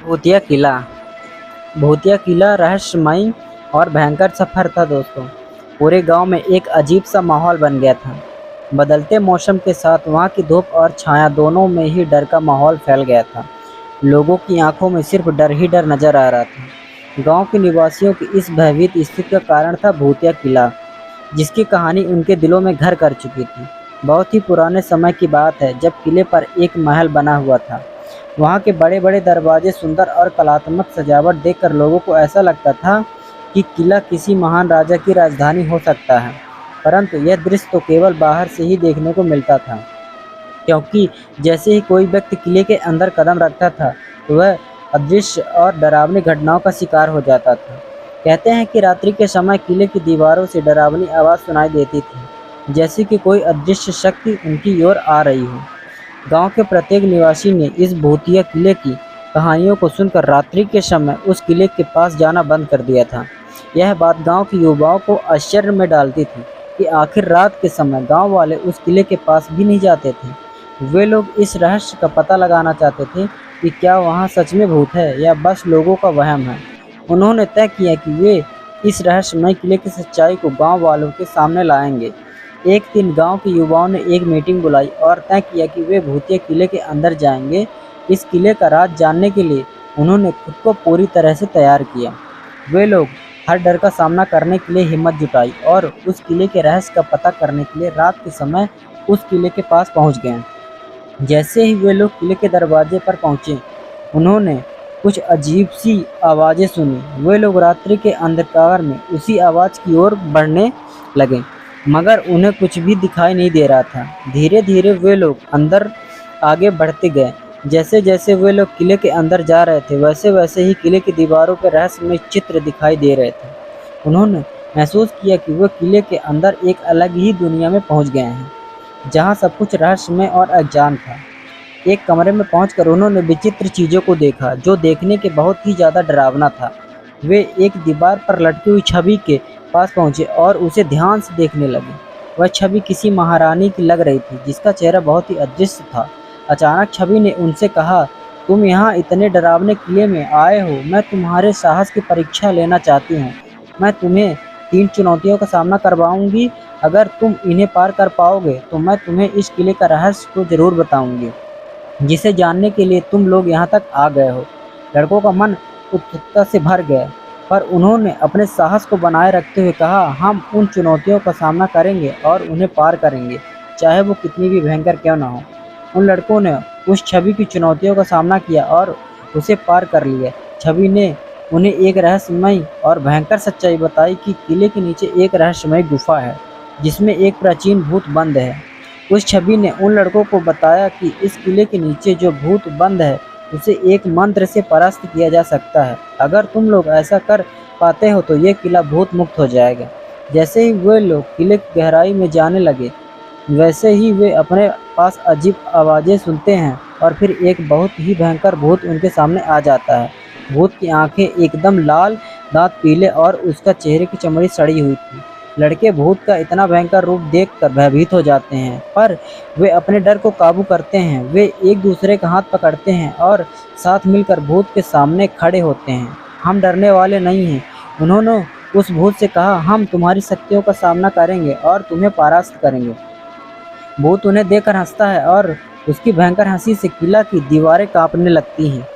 भूतिया किला। भूतिया किला रहस्यमयी और भयंकर सफर था दोस्तों। पूरे गांव में एक अजीब सा माहौल बन गया था। बदलते मौसम के साथ वहां की धूप और छाया दोनों में ही डर का माहौल फैल गया था। लोगों की आंखों में सिर्फ डर ही डर नजर आ रहा था। गांव के निवासियों की इस भयभीत स्थिति का कारण था भूतिया किला, जिसकी कहानी उनके दिलों में घर कर चुकी थी। बहुत ही पुराने समय की बात है, जब किले पर एक महल बना हुआ था। वहाँ के बड़े-बड़े दरवाजे, सुंदर और कलात्मक सजावट देखकर लोगों को ऐसा लगता था कि किला किसी महान राजा की राजधानी हो सकता है। परंतु यह दृश्य तो केवल बाहर से ही देखने को मिलता था, क्योंकि जैसे ही कोई व्यक्ति किले के अंदर कदम रखता था, तो वह अदृश्य और डरावनी घटनाओं का शिकार हो जाता था। कहते हैं कि रात्रि के समय किले की दीवारों से डरावनी आवाज़ सुनाई देती थी, जैसे कि कोई अदृश्य शक्ति उनकी ओर आ रही हो। गांव के प्रत्येक निवासी ने इस भूतिया किले की कहानियों को सुनकर रात्रि के समय उस किले के पास जाना बंद कर दिया था। यह बात गांव के युवाओं को आश्चर्य में डालती थी कि आखिर रात के समय गांव वाले उस किले के पास भी नहीं जाते थे। वे लोग इस रहस्य का पता लगाना चाहते थे कि क्या वहां सच में भूत है या बस लोगों का वहम है। उन्होंने तय किया कि वे इस रहस्यमय किले की सच्चाई को गांव वालों के सामने लाएंगे। एक दिन गांव के युवाओं ने एक मीटिंग बुलाई और तय किया कि वे भूतिया किले के अंदर जाएंगे। इस किले का राज जानने के लिए उन्होंने खुद को पूरी तरह से तैयार किया। वे लोग हर डर का सामना करने के लिए हिम्मत जुटाई और उस किले के रहस्य का पता करने के लिए रात के समय उस किले के पास पहुंच गए। जैसे ही वे लोग किले के दरवाजे पर पहुंचे, उन्होंने कुछ अजीब सी आवाज़ें सुनी। वे लोग रात्रि के अंधकार में उसी आवाज़ की ओर बढ़ने लगे, मगर उन्हें कुछ भी दिखाई नहीं दे रहा था। धीरे धीरे वे लोग अंदर आगे बढ़ते गए। जैसे जैसे वे लोग किले के अंदर जा रहे थे, वैसे वैसे ही किले की दीवारों पर रहस्यमय चित्र दिखाई दे रहे थे। उन्होंने महसूस किया कि वे किले के अंदर एक अलग ही दुनिया में पहुंच गए हैं, जहां सब कुछ रहस्यमय और अज्ञान था। एक कमरे में पहुंचकर उन्होंने विचित्र चीज़ों को देखा, जो देखने के बहुत ही ज़्यादा डरावना था। वे एक दीवार पर लटकी हुई छवि के पास पहुंचे और उसे ध्यान से देखने लगे। वह छवि किसी महारानी की लग रही थी, जिसका चेहरा बहुत ही अदृश्य था। अचानक छवि ने उनसे कहा, तुम यहाँ इतने डरावने किले में आए हो, मैं तुम्हारे साहस की परीक्षा लेना चाहती हूँ। मैं तुम्हें 3 चुनौतियों का सामना करवाऊंगी। अगर तुम इन्हें पार कर पाओगे तो मैं तुम्हें इस किले का रहस्य को जरूर बताऊंगी, जिसे जानने के लिए तुम लोग यहाँ तक आ गए हो। लड़कों का मन उत्सुकता से भर गया, पर उन्होंने अपने साहस को बनाए रखते हुए कहा, हम उन चुनौतियों का सामना करेंगे और उन्हें पार करेंगे, चाहे वो कितनी भी भयंकर क्यों ना हो। उन लड़कों ने उस छवि की चुनौतियों का सामना किया और उसे पार कर लिया। छवि ने उन्हें एक रहस्यमय और भयंकर सच्चाई बताई कि किले के नीचे एक रहस्यमय गुफा है, जिसमें एक प्राचीन भूत बंद है। उस छवि ने उन लड़कों को बताया कि इस किले के नीचे जो भूत बंद है, उसे एक मंत्र से परास्त किया जा सकता है। अगर तुम लोग ऐसा कर पाते हो तो ये किला भूत मुक्त हो जाएगा। जैसे ही वे लोग किले की गहराई में जाने लगे, वैसे ही वे अपने पास अजीब आवाज़ें सुनते हैं और फिर एक बहुत ही भयंकर भूत उनके सामने आ जाता है। भूत की आंखें एकदम लाल, दांत पीले और उसका चेहरे की चमड़ी सड़ी हुई थी। लड़के भूत का इतना भयंकर रूप देखकर भयभीत हो जाते हैं, पर वे अपने डर को काबू करते हैं। वे एक दूसरे का हाथ पकड़ते हैं और साथ मिलकर भूत के सामने खड़े होते हैं। हम डरने वाले नहीं हैं, उन्होंने उस भूत से कहा, हम तुम्हारी शक्तियों का सामना करेंगे और तुम्हें परास्त करेंगे। भूत उन्हें देखकर हंसता है और उसकी भयंकर हंसी से किला की दीवारें कांपने लगती हैं।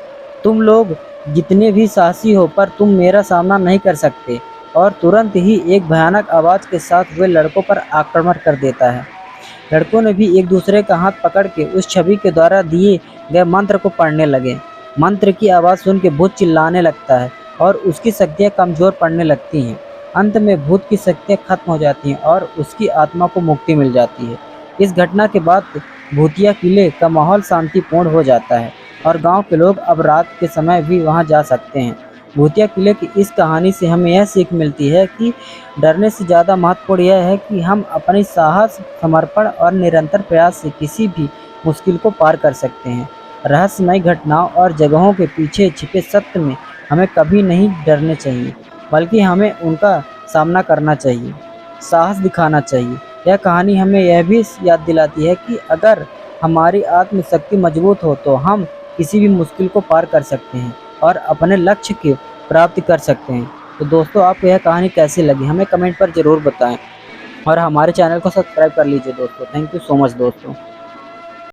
तुम लोग जितने भी साहसी हो, पर तुम मेरा सामना नहीं कर सकते। और तुरंत ही एक भयानक आवाज़ के साथ वे लड़कों पर आक्रमण कर देता है। लड़कों ने भी एक दूसरे का हाथ पकड़ के उस छवि के द्वारा दिए गए मंत्र को पढ़ने लगे। मंत्र की आवाज़ सुन के भूत चिल्लाने लगता है और उसकी शक्तियाँ कमज़ोर पड़ने लगती हैं। अंत में भूत की शक्तियाँ खत्म हो जाती हैं और उसकी आत्मा को मुक्ति मिल जाती है। इस घटना के बाद भूतिया किले का माहौल शांतिपूर्ण हो जाता है और गांव के लोग अब रात के समय भी वहां जा सकते हैं। भूतिया किले की इस कहानी से हमें यह सीख मिलती है कि डरने से ज़्यादा महत्वपूर्ण यह है कि हम अपनी साहस, समर्पण और निरंतर प्रयास से किसी भी मुश्किल को पार कर सकते हैं। रहस्यमय घटनाओं और जगहों के पीछे छिपे सत्य में हमें कभी नहीं डरने चाहिए, बल्कि हमें उनका सामना करना चाहिए, साहस दिखाना चाहिए। यह कहानी हमें यह भी याद दिलाती है कि अगर हमारी आत्मशक्ति मजबूत हो तो हम किसी भी मुश्किल को पार कर सकते हैं। और अपने लक्ष्य की प्राप्ति कर सकते हैं। तो दोस्तों, आपको यह कहानी कैसी लगी हमें कमेंट पर ज़रूर बताएं और हमारे चैनल को सब्सक्राइब कर लीजिए दोस्तों। थैंक यू सो मच दोस्तों।